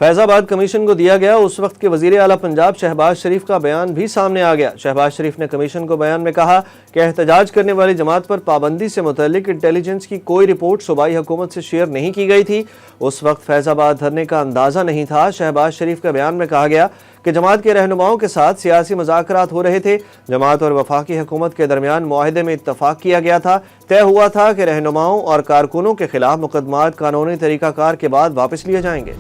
فیض آباد کمیشن کو دیا گیا اس وقت کے وزیر اعلیٰ پنجاب شہباز شریف کا بیان بھی سامنے آ گیا۔ شہباز شریف نے کمیشن کو بیان میں کہا کہ احتجاج کرنے والی جماعت پر پابندی سے متعلق انٹیلیجنس کی کوئی رپورٹ صوبائی حکومت سے شیئر نہیں کی گئی تھی۔ اس وقت فیض آباد دھرنے کا اندازہ نہیں تھا۔ شہباز شریف کے بیان میں کہا گیا کہ جماعت کے رہنماؤں کے ساتھ سیاسی مذاکرات ہو رہے تھے۔ جماعت اور وفاقی حکومت کے درمیان معاہدے میں اتفاق کیا گیا تھا۔ طے ہوا تھا کہ رہنماؤں اور کارکنوں کے خلاف مقدمات قانونی طریقہ کار کے بعد واپس لیے جائیں گے۔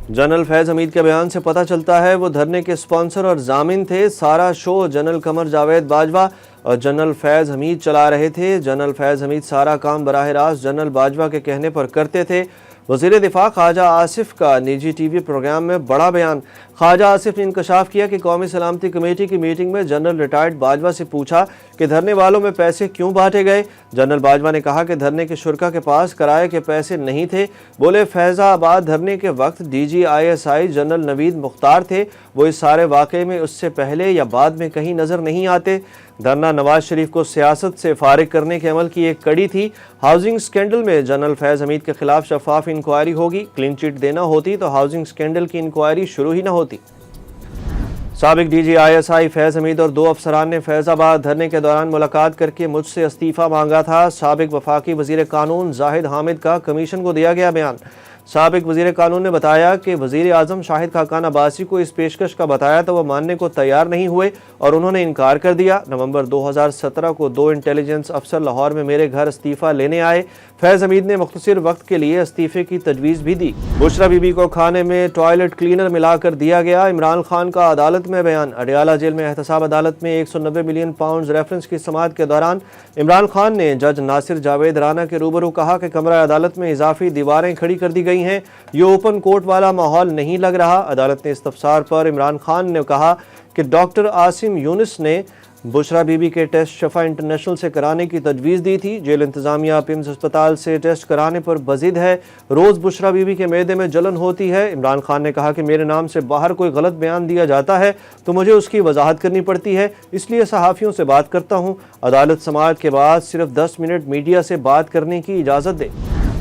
جنرل فیض حمید کے بیان سے پتہ چلتا ہے وہ دھرنے کے سپانسر اور ضامن تھے۔ سارا شو جنرل قمر جاوید باجوہ اور جنرل فیض حمید چلا رہے تھے۔ جنرل فیض حمید سارا کام براہ راست جنرل باجوہ کے کہنے پر کرتے تھے۔ وزیر دفاع خواجہ آصف کا نجی ٹی وی پروگرام میں بڑا بیان۔ خواجہ آصف نے انکشاف کیا کہ قومی سلامتی کمیٹی کی میٹنگ میں جنرل ریٹائرڈ باجوہ سے پوچھا کہ دھرنے والوں میں پیسے کیوں بانٹے گئے۔ جنرل باجوہ نے کہا کہ دھرنے کے شرکا کے پاس کرائے کے پیسے نہیں تھے۔ بولے فیض آباد دھرنے کے وقت D G I S I general Naveed Mukhtar تھے، وہ اس سارے واقعے میں اس سے پہلے یا بعد میں کہیں نظر نہیں آتے۔ دھرنا نواز شریف کو سیاست سے فارغ کرنے کے عمل کی ایک کڑی تھی۔ ہاؤسنگ سکینڈل میں جنرل فیض حمید کے خلاف شفاف انکوائری ہوگی۔ کلین چٹ دینا ہوتی تو ہاؤسنگ سکینڈل کی انکوائری شروع ہی نہ ہوتی۔ سابق ڈی جی آئی ایس آئی فیض حمید اور 2 افسران نے فیض آباد دھرنے کے دوران ملاقات کر کے مجھ سے استعفیٰ مانگا تھا۔ سابق وفاقی وزیر قانون زاہد حامد کا کمیشن کو دیا گیا بیان۔ سابق وزیر قانون نے بتایا کہ وزیر اعظم شاہد خاقان عباسی کو اس پیشکش کا بتایا تو وہ ماننے کو تیار نہیں ہوئے اور انہوں نے انکار کر دیا۔ نومبر 2017 کو 2 انٹیلیجنس افسر لاہور میں میرے گھر استعفیٰ لینے آئے۔ فیض حمید نے مختصر وقت کے لیے استعفے کی تجویز بھی دی۔ بشرا بی بی کو کھانے میں ٹوائلٹ کلینر ملا کر دیا گیا۔ عمران خان کا عدالت میں بیان۔ اڈیالہ جیل میں احتساب عدالت میں 190 ملین پاؤنڈز ریفرنس کی سماعت کے دوران عمران خان نے جج ناصر جاوید رانا کے روبرو کہا کہ کمرہ عدالت میں اضافی دیواریں کھڑی کر دی گئی ہیں، یہ اوپن کورٹ والا ماحول نہیں لگ رہا۔ عدالت نے استفسار پر عمران خان نے کہا کہ ڈاکٹر عاصم یونس نے بشرا بی بی کے ٹیسٹ شفا انٹرنیشنل سے کرانے کی تجویز دی تھی۔ جیل انتظامیہ پمز ہسپتال سے ٹیسٹ کرانے پر بضد ہے۔ روز بشرا بی بی کے معدے میں جلن ہوتی ہے۔ عمران خان نے کہا کہ میرے نام سے باہر کوئی غلط بیان دیا جاتا ہے تو مجھے اس کی وضاحت کرنی پڑتی ہے، اس لیے صحافیوں سے بات کرتا ہوں۔ عدالت سماعت کے بعد صرف 10 منٹ میڈیا سے بات کرنے کی اجازت دے۔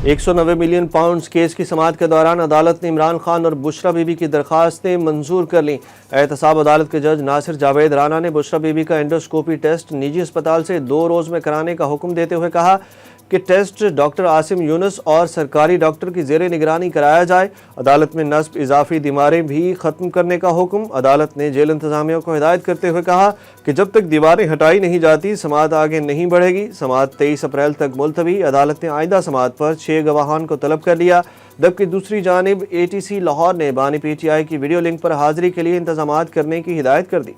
190 ملین پاؤنڈز کیس کی سماعت کے دوران عدالت نے عمران خان اور بشرا بی بی کی درخواستیں منظور کر لیں۔ احتساب عدالت کے جج ناصر جاوید رانا نے بشرا بی بی کا انڈوسکوپی ٹیسٹ نجی ہسپتال سے 2 روز میں کرانے کا حکم دیتے ہوئے کہا کہ ٹیسٹ ڈاکٹر عاصم یونس اور سرکاری ڈاکٹر کی زیر نگرانی کرایا جائے۔ عدالت میں نصب اضافی دیواریں بھی ختم کرنے کا حکم۔ عدالت نے جیل انتظامیہ کو ہدایت کرتے ہوئے کہا کہ جب تک دیواریں ہٹائی نہیں جاتی سماعت آگے نہیں بڑھے گی۔ سماعت 23 اپریل تک ملتوی۔ عدالت نے آئندہ سماعت پر 6 گواہان کو طلب کر لیا، جبکہ دوسری جانب اے ٹی سی لاہور نے بانی پی ٹی آئی کی ویڈیو لنک پر حاضری کے لیے انتظامات کرنے کی ہدایت کر دی۔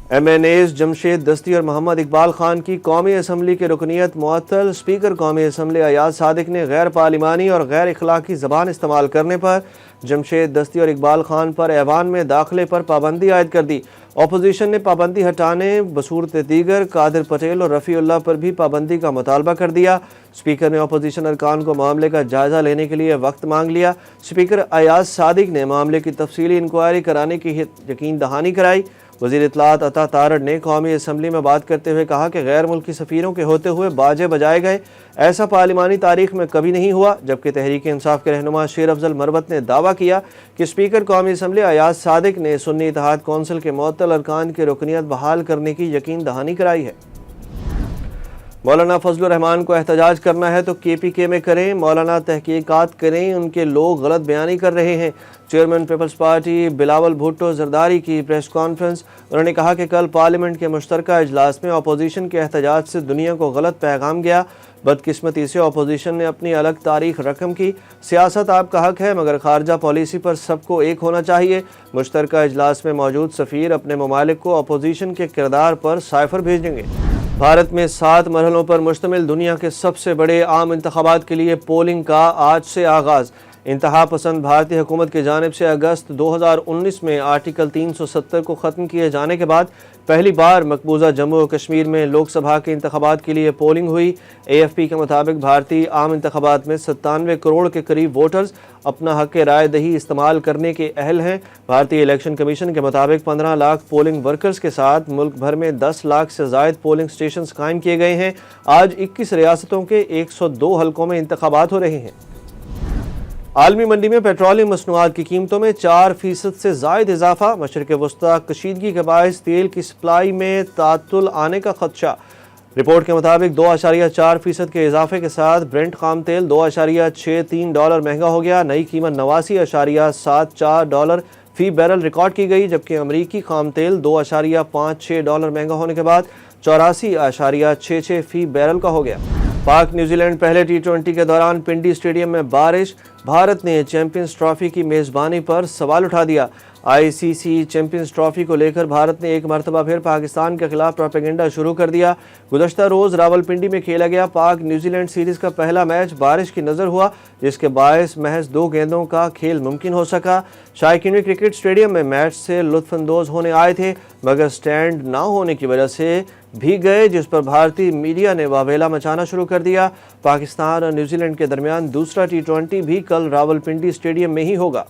ایم این ایز جمشید دستی اور محمد اقبال خان کی قومی اسمبلی کی رکنیت معطل۔ اسپیکر قومی اسمبلی ایاز صادق نے غیر پارلیمانی اور غیر اخلاقی زبان استعمال کرنے پر جمشید دستی اور اقبال خان پر ایوان میں داخلے پر پابندی عائد کر دی۔ اپوزیشن نے پابندی ہٹانے بصورت دیگر قادر پٹیل اور رفیع اللہ پر بھی پابندی کا مطالبہ کر دیا۔ اسپیکر نے اپوزیشن ارکان کو معاملے کا جائزہ لینے کے لیے وقت مانگ لیا۔ اسپیکر ایاز صادق نے معاملے کی تفصیلی انکوائری کرانے کی یقین دہانی کرائی۔ وزیر اطلاعات عطا تارڑ نے قومی اسمبلی میں بات کرتے ہوئے کہا کہ غیر ملکی سفیروں کے ہوتے ہوئے باجے بجائے گئے، ایسا پارلیمانی تاریخ میں کبھی نہیں ہوا، جبکہ تحریک انصاف کے رہنما شیر افضل مروت نے دعویٰ کیا کہ اسپیکر قومی اسمبلی ایاز صادق نے سنی اتحاد کونسل کے معطل ارکان کی رکنیت بحال کرنے کی یقین دہانی کرائی ہے۔ مولانا فضل الرحمان کو احتجاج کرنا ہے تو کے پی کے میں کریں، مولانا تحقیقات کریں، ان کے لوگ غلط بیانی کر رہے ہیں۔ چیئرمین پیپلز پارٹی بلاول بھٹو زرداری کی پریس کانفرنس۔ انہوں نے کہا کہ کل پارلیمنٹ کے مشترکہ اجلاس میں اپوزیشن کے احتجاج سے دنیا کو غلط پیغام گیا۔ بدقسمتی سے اپوزیشن نے اپنی الگ تاریخ رقم کی۔ سیاست آپ کا حق ہے مگر خارجہ پالیسی پر سب کو ایک ہونا چاہیے۔ مشترکہ اجلاس میں موجود سفیر اپنے ممالک کو اپوزیشن کے کردار پر سائفر بھیجیں گے۔ بھارت میں 7 مرحلوں پر مشتمل دنیا کے سب سے بڑے عام انتخابات کے لیے پولنگ کا آج سے آغاز۔ انتہا پسند بھارتی حکومت کی جانب سے اگست 2019 میں آرٹیکل 370 کو ختم کیے جانے کے بعد پہلی بار مقبوضہ جموں و کشمیر میں لوک سبھا کے انتخابات کے لیے پولنگ ہوئی۔ اے ایف پی کے مطابق بھارتی عام انتخابات میں 97 کروڑ کے قریب ووٹرز اپنا حق رائے دہی استعمال کرنے کے اہل ہیں۔ بھارتی الیکشن کمیشن کے مطابق 15 لاکھ پولنگ ورکرز کے ساتھ ملک بھر میں 10 لاکھ سے زائد پولنگ سٹیشنز قائم کیے گئے ہیں۔ آج 21 ریاستوں کے 102 حلقوں میں انتخابات ہو رہے ہیں۔ عالمی منڈی میں پیٹرولیم مصنوعات کی قیمتوں میں 4% سے زائد اضافہ، مشرق وسطی کشیدگی کے باعث تیل کی سپلائی میں تعطل آنے کا خدشہ۔ رپورٹ کے مطابق 2.4% کے اضافے کے ساتھ برنٹ خام تیل $2.63 مہنگا ہو گیا، نئی قیمت $89.74 فی بیرل ریکارڈ کی گئی، جبکہ امریکی خام تیل $2.56 مہنگا ہونے کے بعد 84.66 فی بیرل کا ہو گیا۔ پاک نیوزی لینڈ پہلے T20 کے دوران پنڈی اسٹیڈیم میں بارش، بھارت نے چیمپئنز ٹرافی کی میزبانی پر سوال اٹھا دیا۔ ICC چیمپئنز ٹرافی کو لے کر بھارت نے ایک مرتبہ پھر پاکستان کے خلاف پروپیگنڈا شروع کر دیا۔ گزشتہ روز راولپنڈی میں کھیلا گیا پاک نیوزی لینڈ سیریز کا پہلا میچ بارش کی نظر ہوا، جس کے باعث محض 2 گیندوں کا کھیل ممکن ہو سکا۔ شائقین کرکٹ اسٹیڈیم میں میچ سے لطف اندوز ہونے آئے تھے، مگر سٹینڈ نہ ہونے کی وجہ سے بھیگ گئے، جس پر بھارتی میڈیا نے واویلا مچانا شروع کر دیا۔ پاکستان اور نیوزی لینڈ کے درمیان دوسرا T20 بھی کل راولپنڈی اسٹیڈیم میں ہی ہوگا۔